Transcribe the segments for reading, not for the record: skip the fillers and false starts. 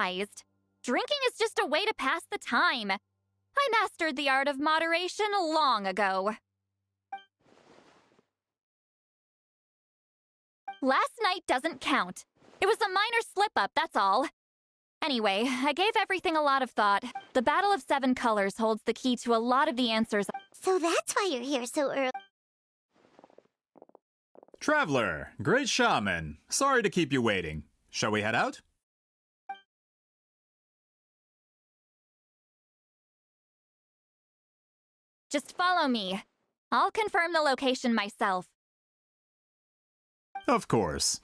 surprised. Drinking is just a way to pass the time. I mastered the art of moderation long ago. Last night doesn't count. It was a minor slip-up, that's all. Anyway, I gave everything a lot of thought. The Battle of Seven Colors holds the key to a lot of the answers. So that's why you're here so early. Traveler, great shaman. Sorry to keep you waiting. Shall we head out? Just follow me. I'll confirm the location myself. Of course.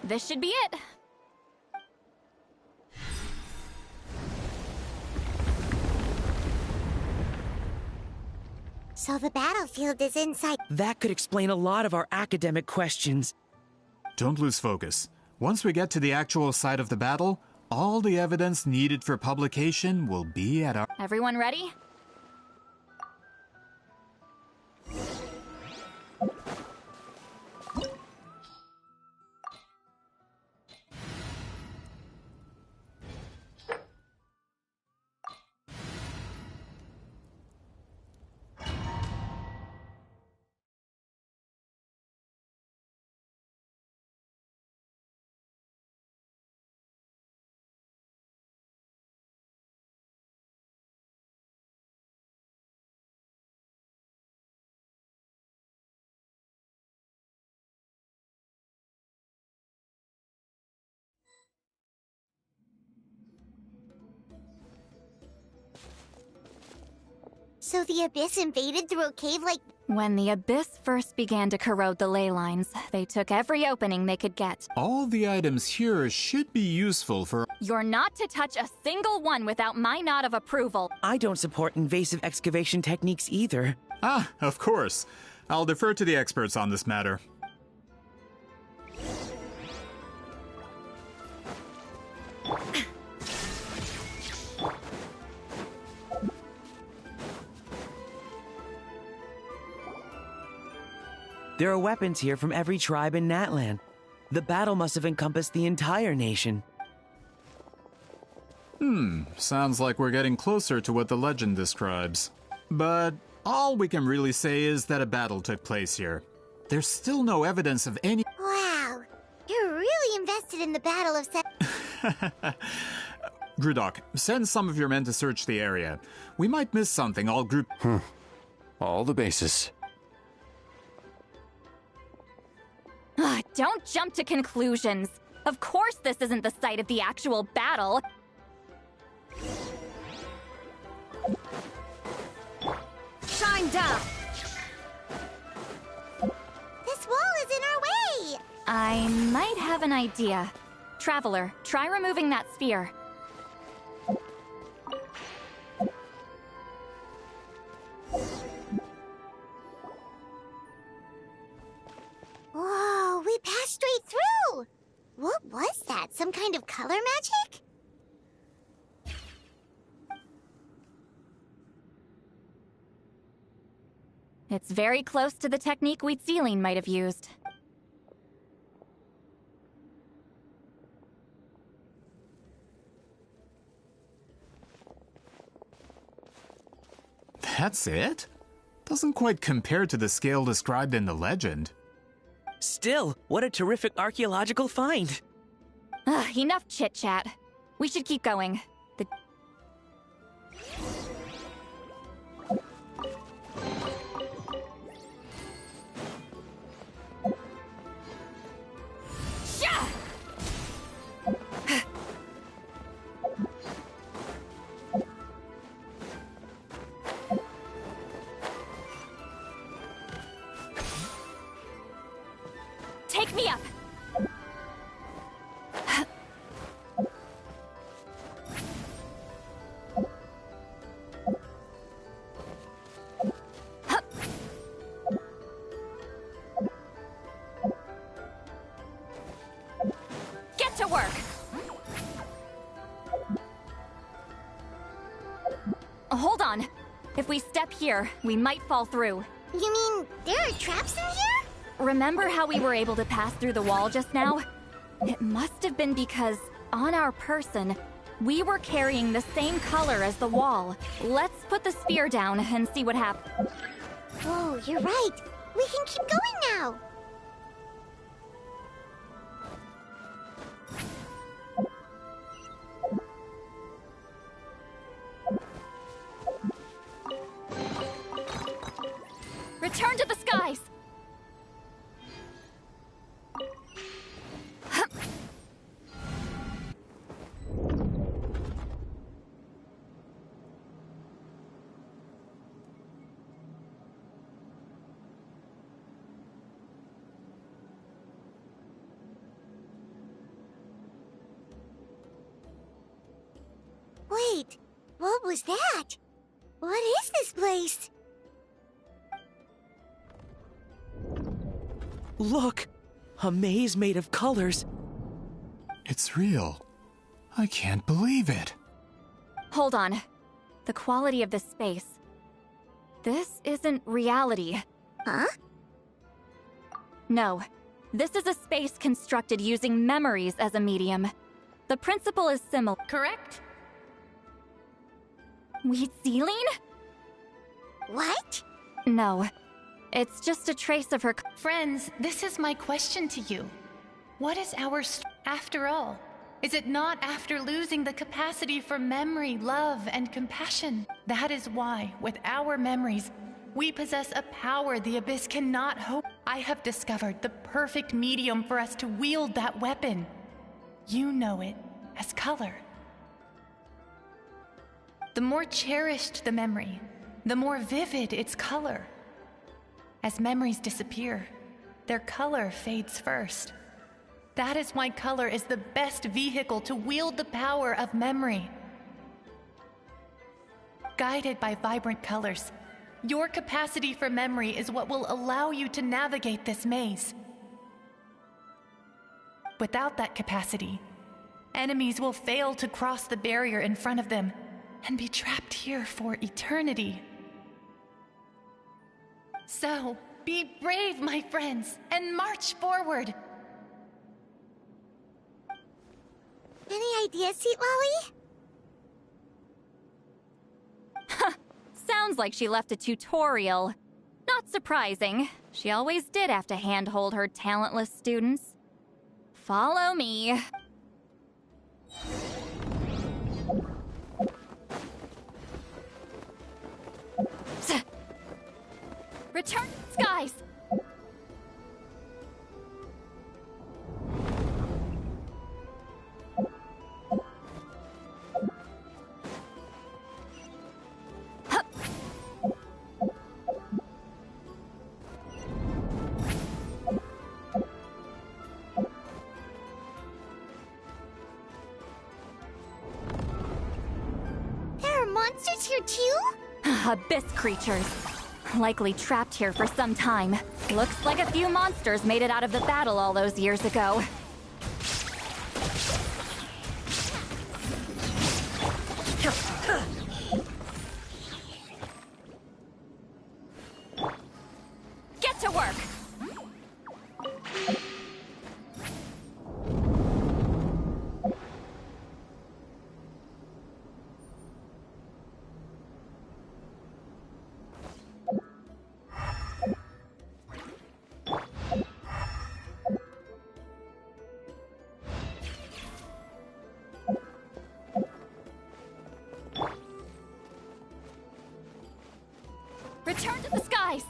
This should be it. So the battlefield is inside. That could explain a lot of our academic questions. Don't lose focus. Once we get to the actual site of the battle, all the evidence needed for publication will be at our... Everyone ready? So the Abyss invaded through a cave like... When the Abyss first began to corrode the ley lines, they took every opening they could get. All the items here should be useful for... You're not to touch a single one without my nod of approval. I don't support invasive excavation techniques either. Ah, of course. I'll defer to the experts on this matter. There are weapons here from every tribe in Natlan. The battle must have encompassed the entire nation. Sounds like we're getting closer to what the legend describes. But all we can really say is that a battle took place here. There's still no evidence of any... Wow, you're really invested in the Battle of Seven... Grudok, send some of your men to search the area. We might miss something. All group... All the bases. Don't jump to conclusions. Of course this isn't the site of the actual battle. Shine down! This wall is in our way! I might have an idea. Traveler, try removing that sphere. Whoa, we passed straight through! What was that? Some kind of color magic? It's very close to the technique Wheatsealing might have used. That's it? Doesn't quite compare to the scale described in the legend. Still, what a terrific archaeological find. Enough chit-chat. We should keep going. The... Sha! to work! Hold on. If we step here, we might fall through. You mean there are traps in here? Remember how we were able to pass through the wall just now? It must have been because, on our person, we were carrying the same color as the wall. Let's put the spear down and see what happens. Whoa, you're right. We can keep going now. Return to the skies! Wait, what was that? What is this place? Look! A maze made of colors. It's real. I can't believe it. Hold on. The quality of this space. This isn't reality. Huh? No. This is a space constructed using memories as a medium. The principle is similar. Correct? Wheat ceiling? What? No. It's just a trace of her. Friends, this is my question to you. What is our after all? Is it not after losing the capacity for memory, love, and compassion? That is why, with our memories, we possess a power the Abyss cannot hope. I have discovered the perfect medium for us to wield that weapon. You know it as color. The more cherished the memory, the more vivid its color. As memories disappear, their color fades first. That is why color is the best vehicle to wield the power of memory. Guided by vibrant colors, your capacity for memory is what will allow you to navigate this maze. Without that capacity, enemies will fail to cross the barrier in front of them and be trapped here for eternity. So, be brave, my friends, and march forward! Any ideas, Sweet Lolly? Sounds like she left a tutorial. Not surprising. She always did have to handhold her talentless students. Follow me. Return to the skies! There are monsters here too? Abyss creatures. Likely trapped here for some time. Looks like a few monsters made it out of the battle all those years ago. Get to work! Return to the skies!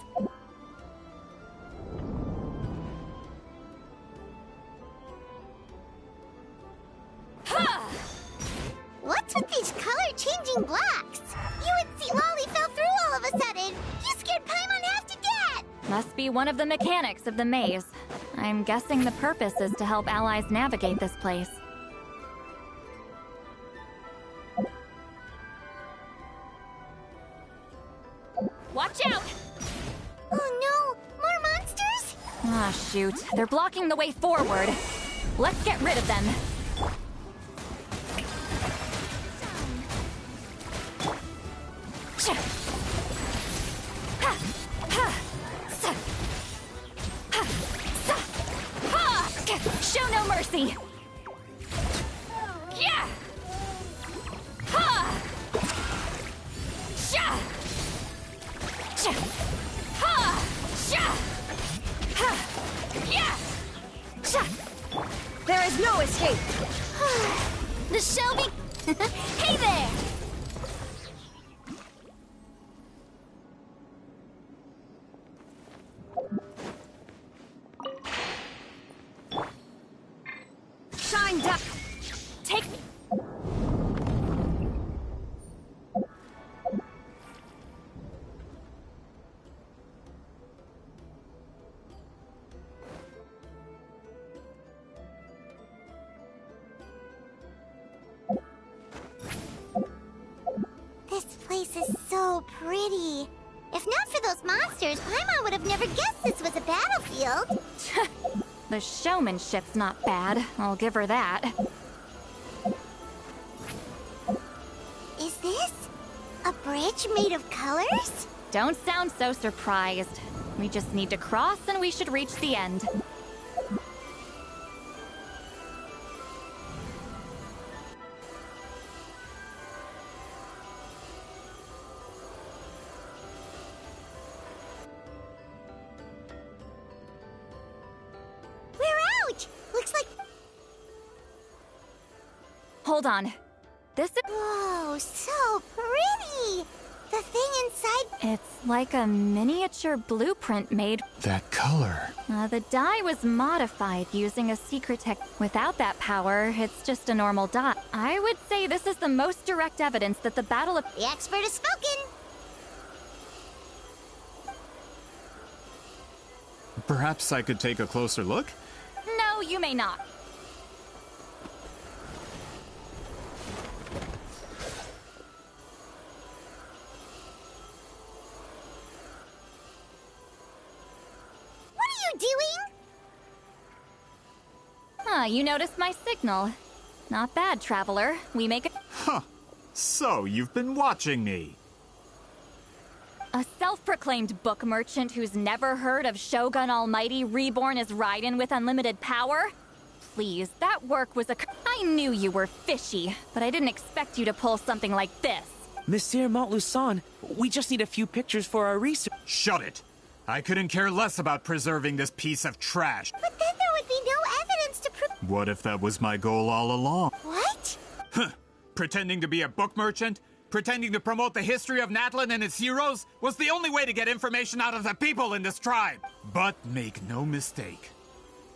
What's with these color-changing blocks? You and Sweet Lolly fell through all of a sudden. You scared Paimon half to death. Must be one of the mechanics of the maze. I'm guessing the purpose is to help allies navigate this place. Watch out! Oh no, more monsters? Ah, shoot. They're blocking the way forward. Let's get rid of them. Show no mercy! Yeah! Ha! Sha! Sha! Ha! Sha! Ha! Yeah! Sha! There is no escape. The Shelby. Hey there! Shine down! Take me! This place is so pretty. If not for those monsters, Paimon would have never guessed this was a battlefield. The showmanship's not bad, I'll give her that. Is this a bridge made of colors? Don't sound so surprised. We just need to cross and we should reach the end. We're out! Looks like... Hold on. This is... Whoa, so pretty! The thing inside... It's like a miniature blueprint made... That color. The die was modified using a secret tech. Without that power, it's just a normal dot. I would say this is the most direct evidence that the Battle of... The expert has spoken! Perhaps I could take a closer look? No, you may not. What are you doing? Huh, you noticed my signal. Not bad, traveler. We make it... Huh. So, you've been watching me. A self-proclaimed book merchant who's never heard of Shogun Almighty reborn as Raiden with unlimited power? Please, that work was a... I knew you were fishy, but I didn't expect you to pull something like this. Monsieur Montluçon, we just need a few pictures for our research. Shut it! I couldn't care less about preserving this piece of trash. But then there would be no evidence to prove... What if that was my goal all along? What? Huh. Pretending to be a book merchant? Pretending to promote the history of Natlan and its heroes was the only way to get information out of the people in this tribe. But make no mistake,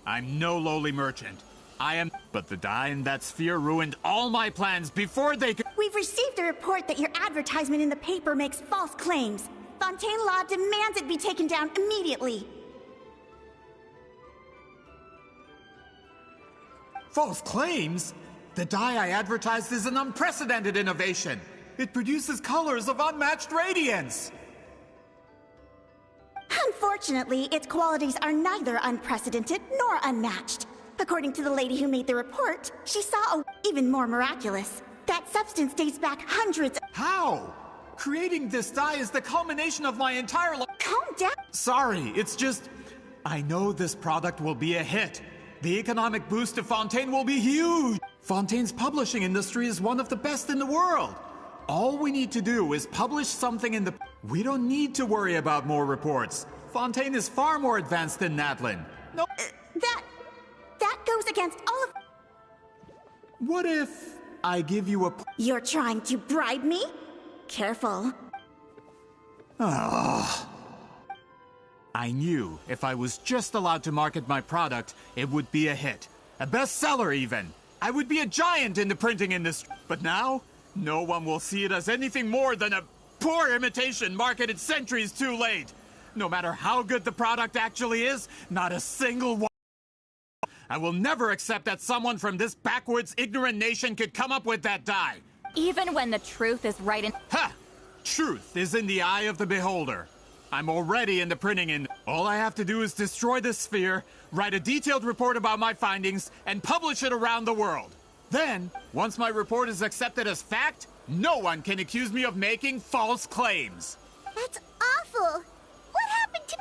I'm no lowly merchant. I am... But the die in that sphere ruined all my plans before they could... We've received a report that your advertisement in the paper makes false claims. Fontaine Law demands it be taken down immediately. False claims? The die I advertised is an unprecedented innovation. It produces colors of unmatched radiance. Unfortunately, its qualities are neither unprecedented nor unmatched. According to the lady who made the report, she saw a even more miraculous. That substance dates back hundreds. How? Creating this die is the culmination of my entire life. Calm down. Sorry, it's just... I know this product will be a hit. The economic boost to Fontaine will be huge. Fontaine's publishing industry is one of the best in the world. All we need to do is publish something in the... We don't need to worry about more reports. Fontaine is far more advanced than Natlan. No... That goes against all of... What if I give you a... You're trying to bribe me? Careful. I knew if I was just allowed to market my product, it would be a hit. A bestseller, even. I would be a giant in the printing industry. But now, no one will see it as anything more than a poor imitation marketed centuries too late. No matter how good the product actually is, not a single one. I will never accept that someone from this backwoods, ignorant nation could come up with that die. Even when the truth is right in... Ha! Truth is in the eye of the beholder. I'm already in the printing industry. All I have to do is destroy this sphere, write a detailed report about my findings, and publish it around the world. Then, once my report is accepted as fact, No one can accuse me of making false claims. That's awful. What happened to...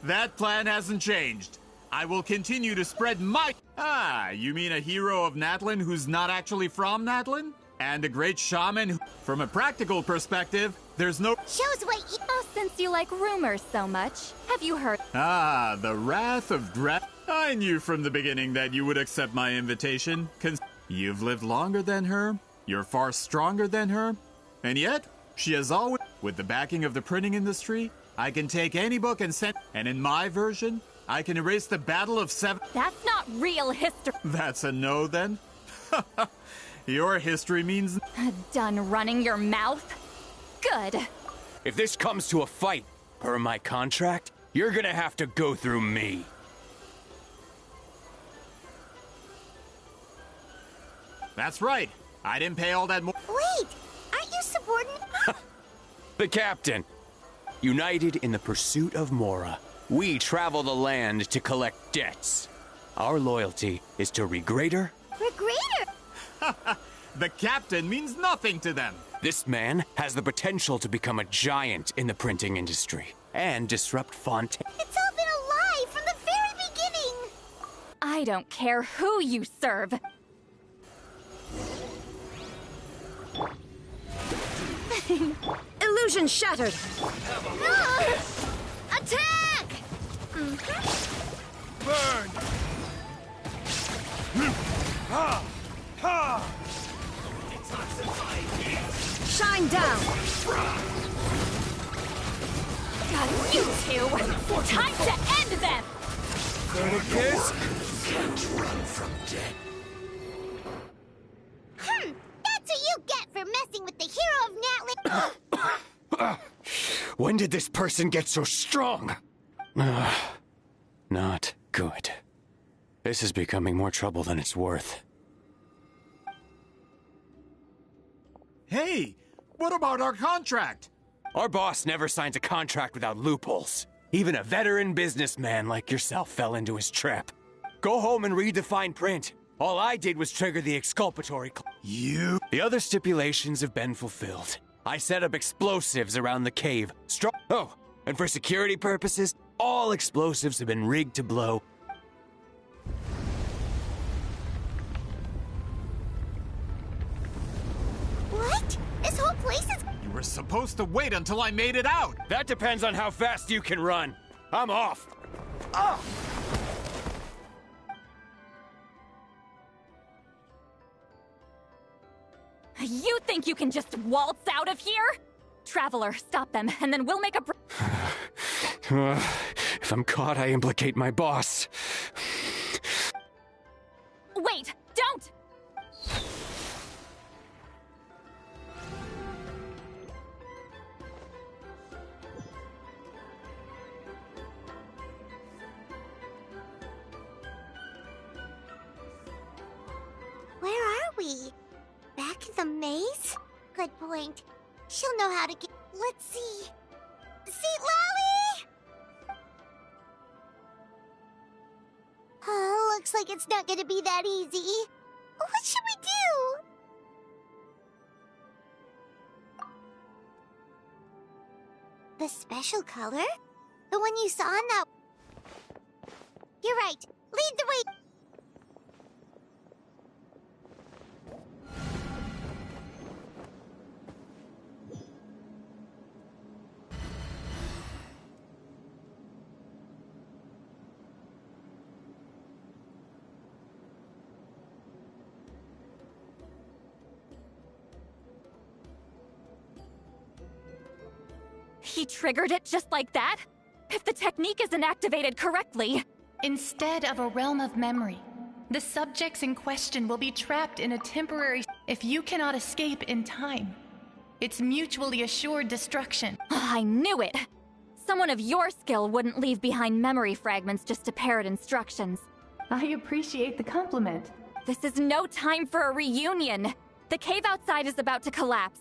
That plan hasn't changed. I will continue to spread my... Ah, you mean a hero of Natlin who's not actually from Natlin? And a great shaman who... From a practical perspective, there's no... Shows what you... Oh, since you like rumors so much, have you heard? Ah, the wrath of Dre... I knew from the beginning that you would accept my invitation. You've lived longer than her, you're far stronger than her, and yet, she has always... With the backing of the printing industry, I can take any book and send... And in my version, I can erase the Battle of Seven... That's not real history. That's a no, then? Your history means... Done running your mouth? Good. If this comes to a fight, per my contract, you're gonna have to go through me. That's right. I didn't pay all that more... Wait, aren't you subordinate? The captain. United in the pursuit of Mora, we travel the land to collect debts. Our loyalty is to Regrader. Regrader? The captain means nothing to them. This man has the potential to become a giant in the printing industry and disrupt Fontaine. It's all been a lie from the very beginning. I don't care who you serve. Illusion shattered! Attack! Burn! Shine down! Got you two! Time to end them! That's what you get for messing with the hero of Natlin. When did this person get so strong? Not good. This is becoming more trouble than it's worth. Hey, what about our contract? Our boss never signs a contract without loopholes. Even a veteran businessman like yourself fell into his trap. Go home and read the fine print. All I did was trigger the exculpatory You? The other stipulations have been fulfilled. I set up explosives around the cave. Oh, and for security purposes, all explosives have been rigged to blow. What? This whole place is... You were supposed to wait until I made it out. That depends on how fast you can run. I'm off. Oh! You think you can just waltz out of here? Traveler, stop them, and then we'll make a... If I'm caught, I implicate my boss. Wait, don't! Where are we? Back in the maze? Good point. She'll know how to get... Let's see. See, Lally? Oh, looks like it's not gonna be that easy. What should we do? The special color? The one you saw in that... You're right. Lead the way... He triggered it just like that? If the technique isn't activated correctly... Instead of a realm of memory, the subjects in question will be trapped in a temporary... If you cannot escape in time, it's mutually assured destruction. I knew it! Someone of your skill wouldn't leave behind memory fragments just to parrot instructions. I appreciate the compliment. This is no time for a reunion! The cave outside is about to collapse.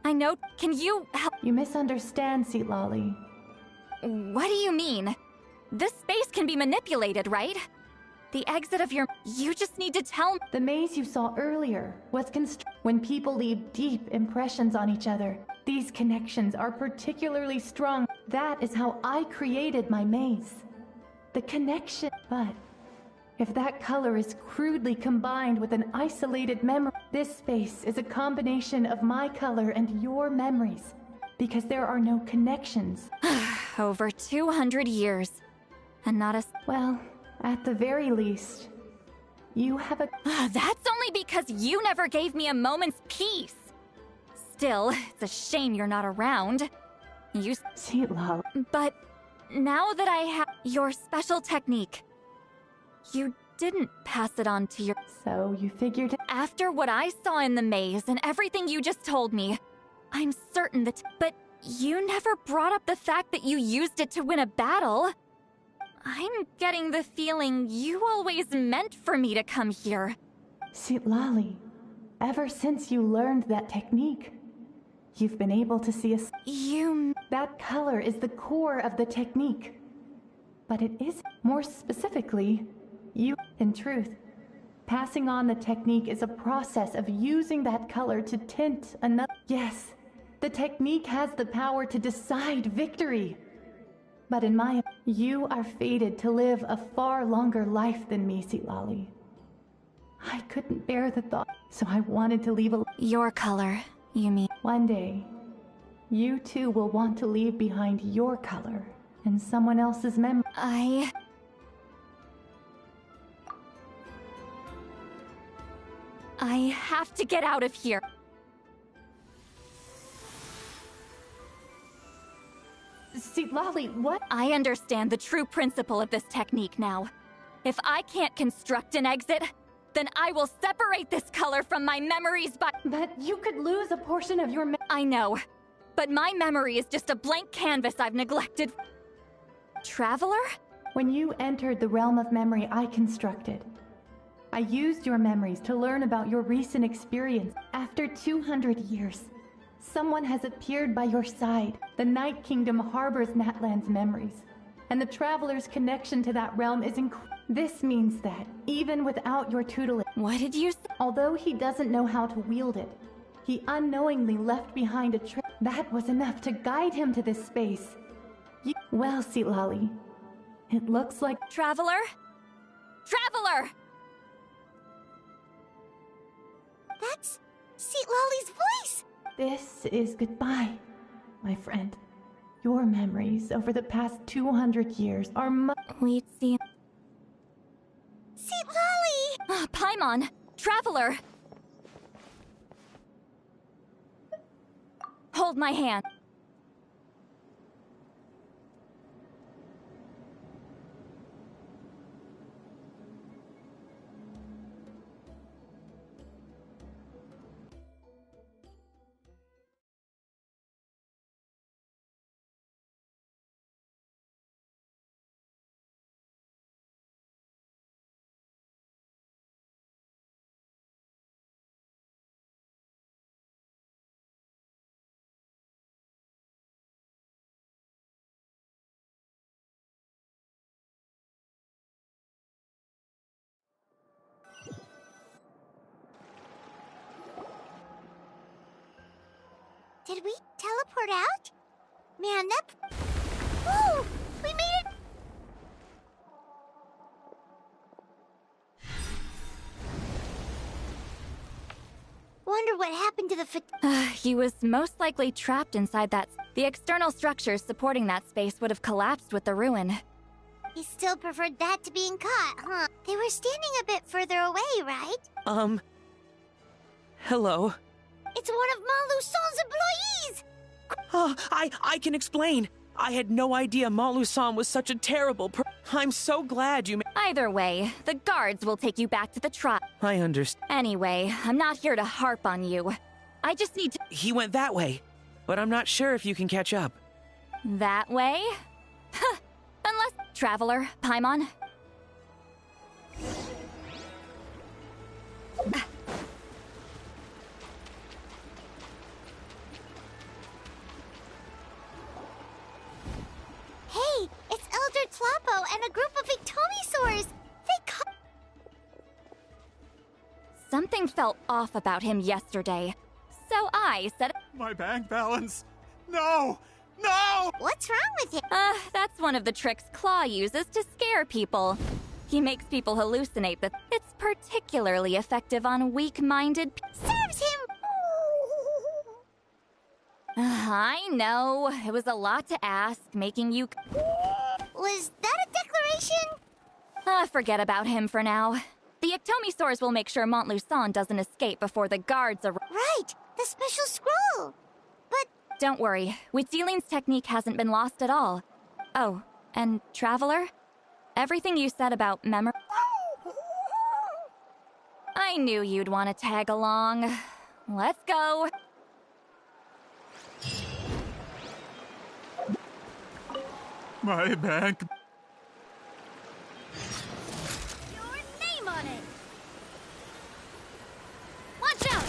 I know... Can you help... You misunderstand, Lolly. What do you mean? This space can be manipulated, right? The exit of your... You just need to tell me. The maze you saw earlier was constructed when people leave deep impressions on each other. These connections are particularly strong. That is how I created my maze. The connection. But if that color is crudely combined with an isolated memory, this space is a combination of my color and your memories, because there are no connections. Over 200 years. And not a... Well, at the very least, you have a... That's only because you never gave me a moment's peace. Still, it's a shame you're not around. You... See, love. But now that I have your special technique, you didn't pass it on to your... So you figured... After what I saw in the maze and everything you just told me, I'm certain that... But you never brought up the fact that you used it to win a battle. I'm getting the feeling you always meant for me to come here. See, Lolly, ever since you learned that technique, you've been able to see us. That color is the core of the technique. But it is, more specifically, you. In truth, passing on the technique is a process of using that color to tint another. Yes, the technique has the power to decide victory. But in my... You are fated to live a far longer life than me, Lolly. I couldn't bear the thought, so I wanted to leave a... Your color, you mean? One day, you too will want to leave behind your color and someone else's memory. I have to get out of here. See, Lolly, what? I understand the true principle of this technique now. If I can't construct an exit, then I will separate this color from my memories by... But you could lose a portion of your I know, but my memory is just a blank canvas I've neglected. Traveler? When you entered the realm of memory I constructed, I used your memories to learn about your recent experience. After 200 years, someone has appeared by your side. The Night Kingdom harbors Natlan's memories, and the Traveler's connection to that realm is This means that, even without your tutelage... What did you say? Although he doesn't know how to wield it, he unknowingly left behind a trail. That was enough to guide him to this space. Well, Lolly, it looks like... Traveler? Traveler! That's Lolly's voice! This is goodbye, my friend. Your memories over the past 200 years are We'd see... Lolly! Paimon! Traveler! Hold my hand. Did we teleport out? Man, that... Whoa! We made it! Wonder what happened to the He was most likely trapped inside that... The external structures supporting that space would have collapsed with the ruin. He still preferred that to being caught, huh? They were standing a bit further away, right? Hello? It's one of Maluson's employees! Oh, I can explain. I had no idea Malu-san was such a terrible I'm so glad you Either way, the guards will take you back to the tribe. I understand. Anyway, I'm not here to harp on you. I just need to... He went that way, but I'm not sure if you can catch up. That way? Huh. Unless... Traveler, Paimon. Hey, it's Elder Tlapo and a group of Victomisaurs! Something felt off about him yesterday. So I said, My bank balance. No! No! What's wrong with him? That's one of the tricks Claw uses to scare people. He makes people hallucinate that it's particularly effective on weak-minded Serves him! I know. It was a lot to ask, making you... Was that a declaration? Forget about him for now. The Ectomisaurs will make sure Montluçon doesn't escape before the guards arrive. Right, the special scroll. But Don't worry, Witzeline's technique hasn't been lost at all. Oh, and Traveler? Everything you said about memory... I knew you'd want to tag along. Let's go. My bank. your name on it. Watch out!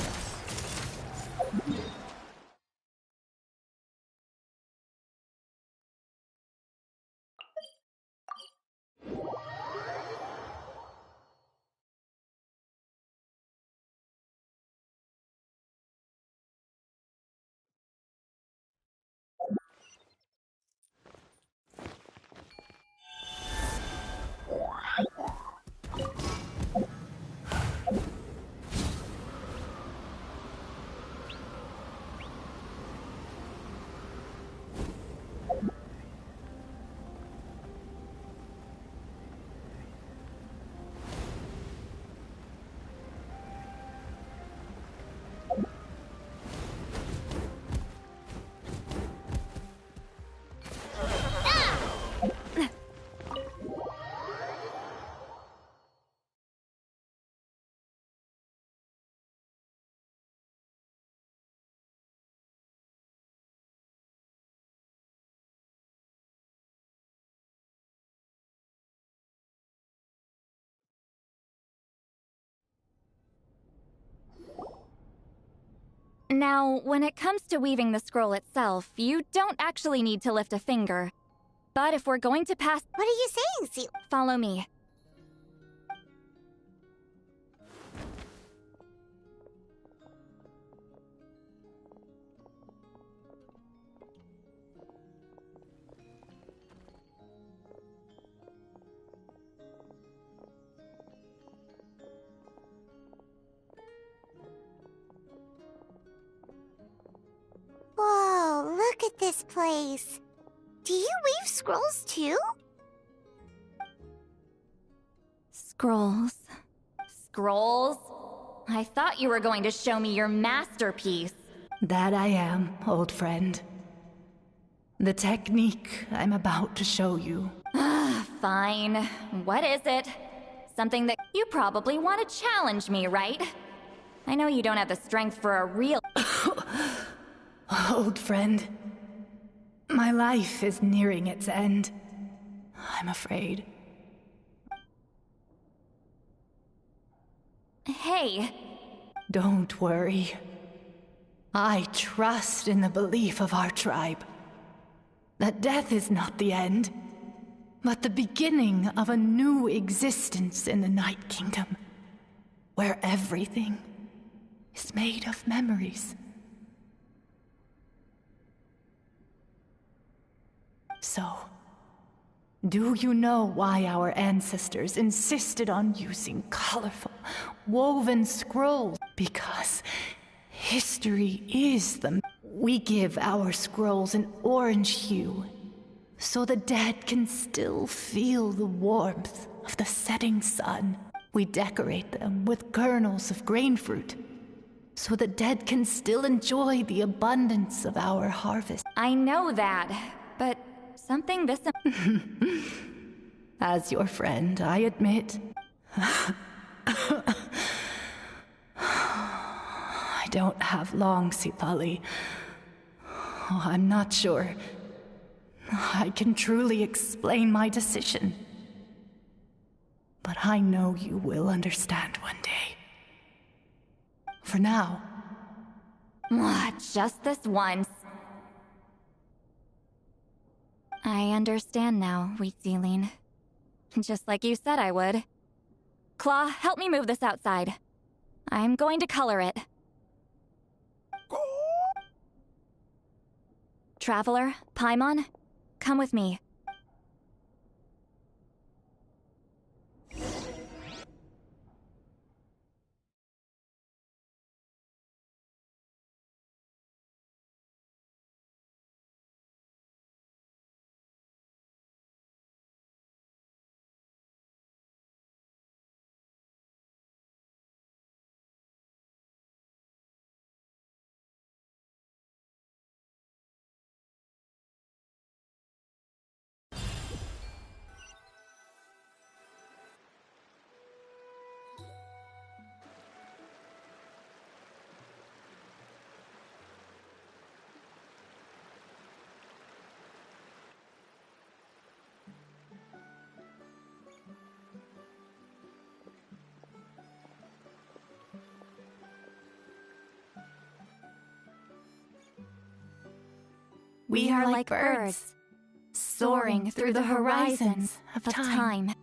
Now, when it comes to weaving the scroll itself, you don't actually need to lift a finger. But if we're going to pass... What are you saying, Seal? Follow me. Whoa, look at this place. Do you weave scrolls too? Scrolls. Scrolls? I thought you were going to show me your masterpiece. That I am, old friend. The technique I'm about to show you. Fine. What is it? Something that you probably want to challenge me, right? I know you don't have the strength for a real... Old friend, my life is nearing its end. I'm afraid. Hey. Don't worry. I trust in the belief of our tribe. That death is not the end, but the beginning of a new existence in the Night Kingdom, where everything is made of memories. So, do you know why our ancestors insisted on using colorful, woven scrolls? Because history is them. We give our scrolls an orange hue, so the dead can still feel the warmth of the setting sun. We decorate them with kernels of grain fruit, so the dead can still enjoy the abundance of our harvest. I know that, but something this... As your friend, I admit. I don't have long, Sipali. Oh, I'm not sure I can truly explain my decision. But I know you will understand one day. For now. Just this once. I understand now, Wietzeline. Just like you said I would. Claw, help me move this outside. I'm going to color it. Traveler, Paimon, come with me. We are like birds, soaring through the horizons of time.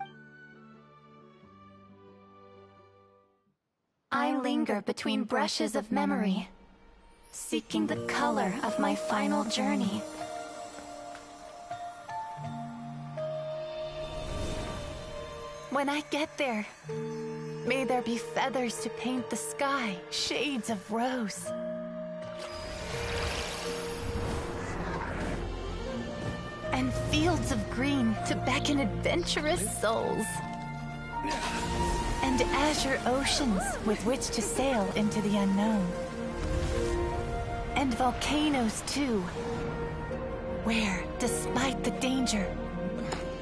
I linger between brushes of memory, seeking the color of my final journey. When I get there, may there be feathers to paint the sky, shades of rose. And fields of green to beckon adventurous souls. And azure oceans with which to sail into the unknown. And volcanoes too, where, despite the danger,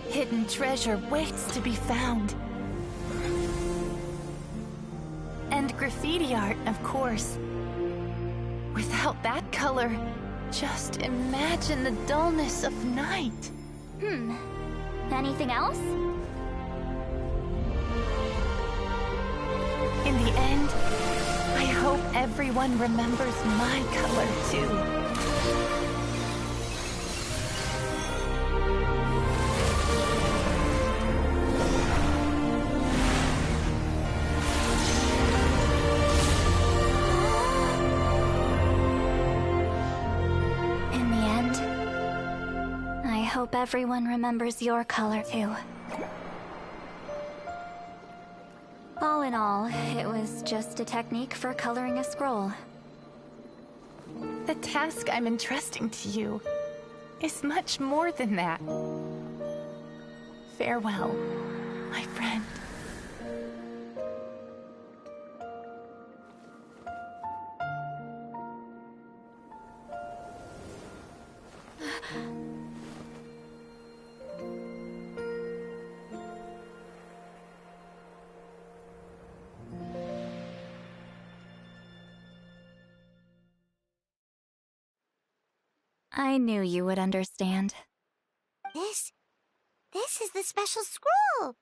hidden treasure waits to be found. And graffiti art, of course. Without that color, just imagine the dullness of night. Anything else? In the end, I hope everyone remembers my color too. In the end, I hope everyone remembers your color too. All in all, it was just a technique for coloring a scroll. The task I'm entrusting to you is much more than that. Farewell, my friend. I knew you would understand. This is the special scroll.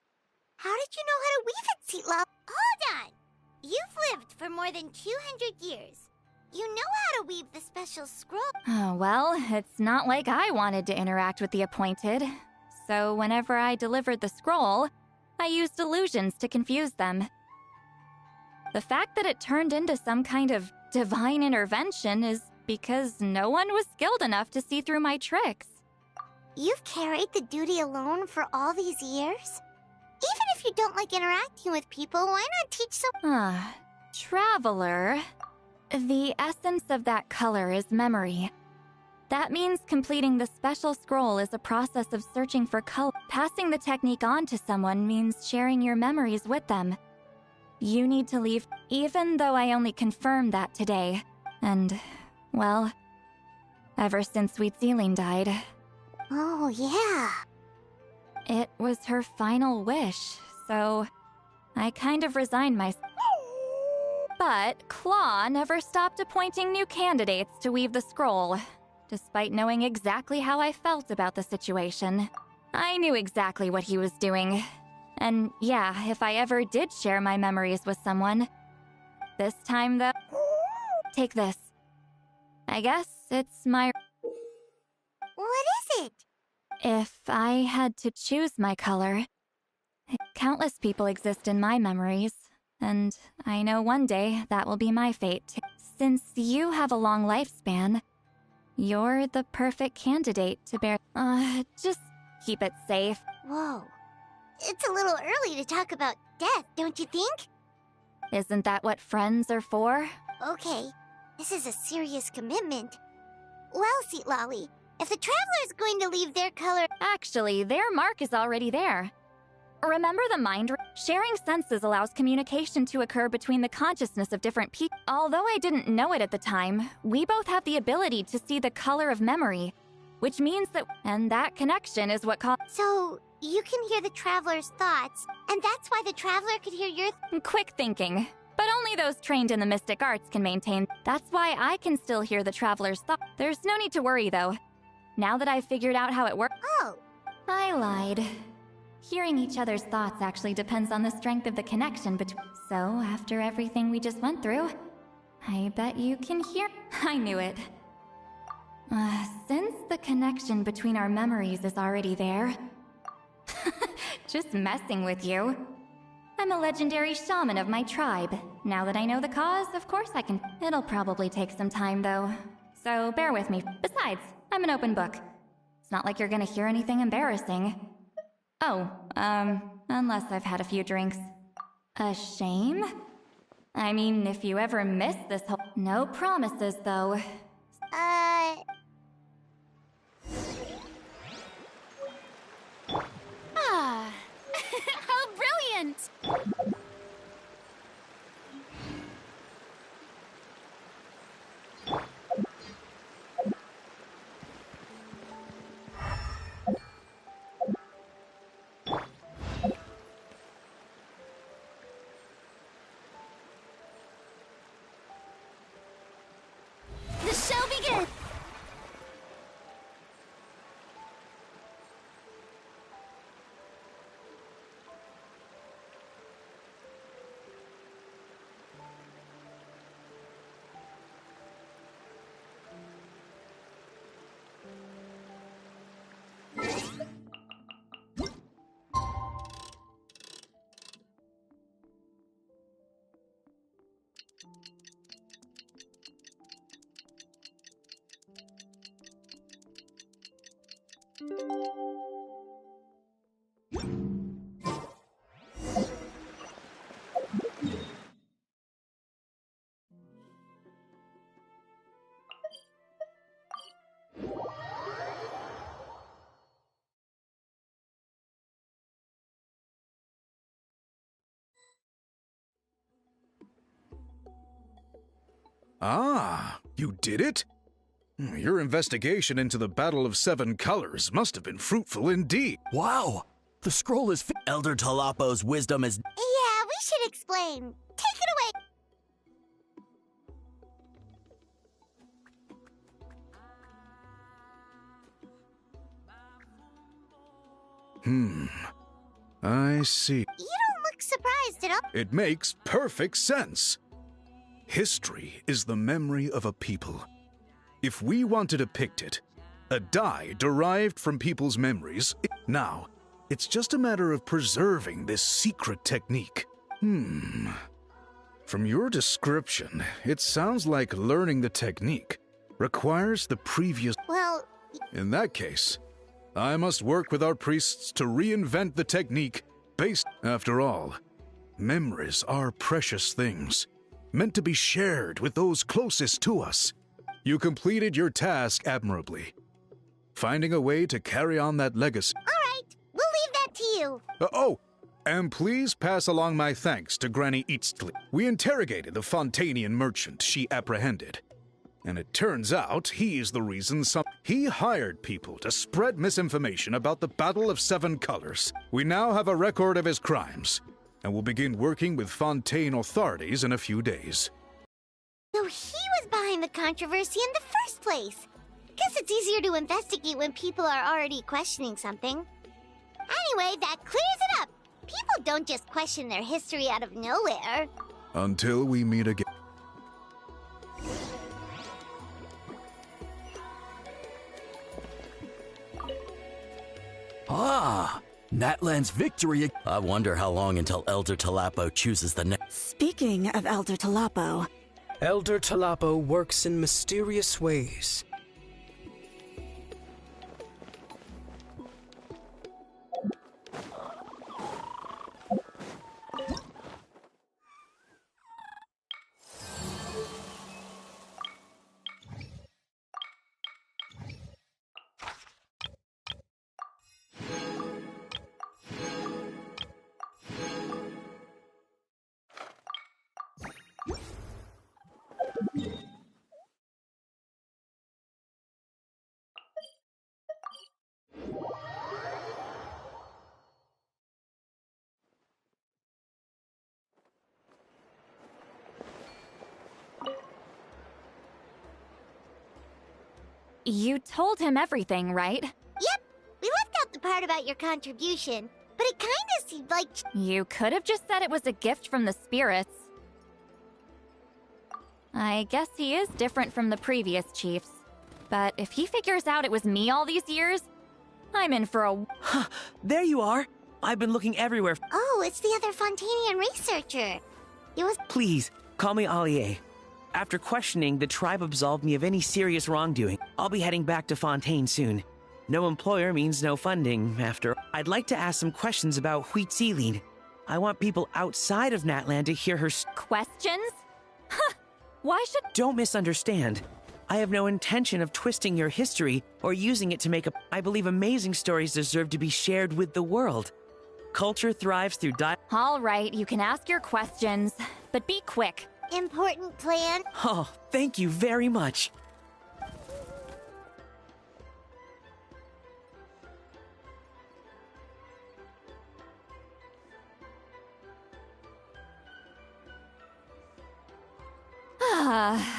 How did you know how to weave it, Seatla? Hold on. You've lived for more than 200 years. You know how to weave the special scroll. Oh, well, it's not like I wanted to interact with the appointed. So whenever I delivered the scroll, I used illusions to confuse them. The fact that it turned into some kind of divine intervention is because no one was skilled enough to see through my tricks. You've carried the duty alone for all these years? Even if you don't like interacting with people, why not teach some— Traveler. The essence of that color is memory. That means completing the special scroll is a process of searching for color. Passing the technique on to someone means sharing your memories with them. You need to leave, even though I only confirmed that today. And, well, ever since Sweet Celine died. Oh, yeah. It was her final wish, so I kind of resigned myself. But Claw never stopped appointing new candidates to weave the scroll, despite knowing exactly how I felt about the situation. I knew exactly what he was doing. And yeah, if I ever did share my memories with someone, this time though— Take this. I guess it's my— What is it? If I had to choose my color, countless people exist in my memories. And I know one day that will be my fate too. Since you have a long lifespan, you're the perfect candidate to bear. Just keep it safe. Whoa. It's a little early to talk about death, don't you think? Isn't that what friends are for? Okay, this is a serious commitment. Well, Seat Lolly, if the Traveler's going to leave their color... Actually, their mark is already there. Remember the mind? Sharing senses allows communication to occur between the consciousness of different people. Although I didn't know it at the time, we both have the ability to see the color of memory, which means that... And that connection is what caused... So, you can hear the Traveler's thoughts, and that's why the Traveler could hear your... Quick thinking. But only those trained in the mystic arts can maintain. That's why I can still hear the Traveler's thoughts. There's no need to worry, though. Now that I've figured out how it works... Oh. I lied. Hearing each other's thoughts actually depends on the strength of the connection between... So, after everything we just went through, I bet you can hear... I knew it. Since the connection between our memories is already there... Just messing with you. I'm a legendary shaman of my tribe. Now that I know the cause, of course I can... It'll probably take some time, though. So bear with me. Besides, I'm an open book. It's not like you're gonna hear anything embarrassing. Oh, unless I've had a few drinks. A shame? I mean, if you ever miss this whole... No promises, though. How brilliant! The show begins! Ah, you did it? Your investigation into the Battle of Seven Colors must have been fruitful indeed. Wow! The scroll is Elder Talapo's wisdom is... Yeah, we should explain. Take it away. I see. You don't look surprised at all. It makes perfect sense. History is the memory of a people. If we want to depict it, a die derived from people's memories... Now, it's just a matter of preserving this secret technique. From your description, it sounds like learning the technique requires the previous... Well... In that case, I must work with our priests to reinvent the technique based... After all, memories are precious things, meant to be shared with those closest to us. You completed your task admirably. Finding a way to carry on that legacy... All right, we'll leave that to you. And please pass along my thanks to Granny Eastly. We interrogated the Fontanian merchant she apprehended. And it turns out he's the reason He hired people to spread misinformation about the Battle of Seven Colors. We now have a record of his crimes, and will begin working with Fontaine authorities in a few days. So he was behind the controversy in the first place. Guess it's easier to investigate when people are already questioning something. Anyway, that clears it up. People don't just question their history out of nowhere. Until we meet again. Ah, Natlan's victory. I wonder how long until Elder Talapo chooses the next. Speaking of Elder Talapo, Elder Talapo works in mysterious ways. You told him everything, right? Yep, we left out the part about your contribution, but it kinda seemed like... You could have just said it was a gift from the spirits. I guess he is different from the previous chiefs. But if he figures out it was me all these years, I'm in for a... There you are! I've been looking everywhere. Oh, it's the other Fontanian researcher. It was... Please, call me Allier. After questioning, the tribe absolved me of any serious wrongdoing. I'll be heading back to Fontaine soon. No employer means no funding, after... I'd like to ask some questions about Huitzilin. I want people outside of Natlan to hear her... Questions? Huh! Why should... Don't misunderstand. I have no intention of twisting your history or using it to make a... I believe amazing stories deserve to be shared with the world. Culture thrives through All right, you can ask your questions, but be quick. Important plan? Oh, thank you very much.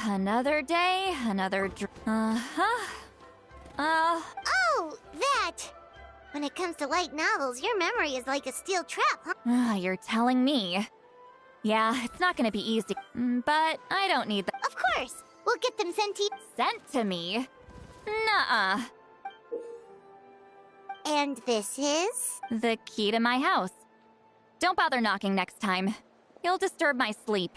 Another day, another Oh, that! When it comes to light novels, your memory is like a steel trap, huh? You're telling me. Yeah, it's not gonna be easy, but I don't need them. Of course! We'll get them sent to you. Sent to me? Nuh-uh. And this is? The key to my house. Don't bother knocking next time. You'll disturb my sleep.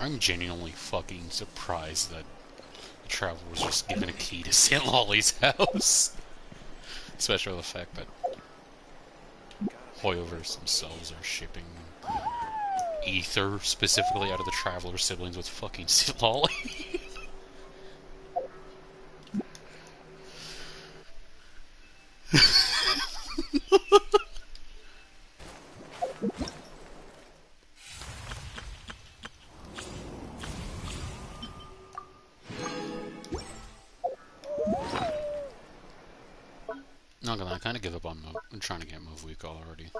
I'm genuinely fucking surprised that the Traveler was just given a key to St. Lolly's house. Especially the fact that Hoyoverse themselves are shipping ether specifically out of the Traveler siblings with fucking St. Lolly. Not gonna lie, I kind of give up on I'm trying to get Move Week already.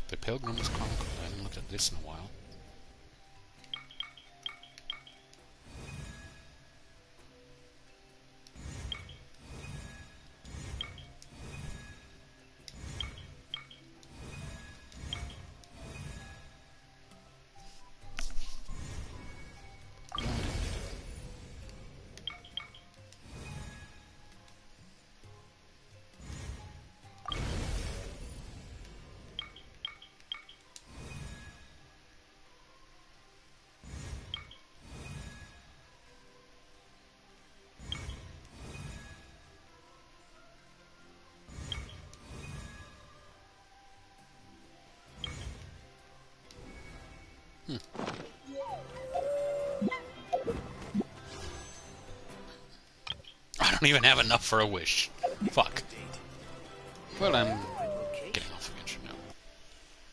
The Pilgrim was Chronicled. I haven't looked at this in a while. I don't even have enough for a wish. Fuck. Well,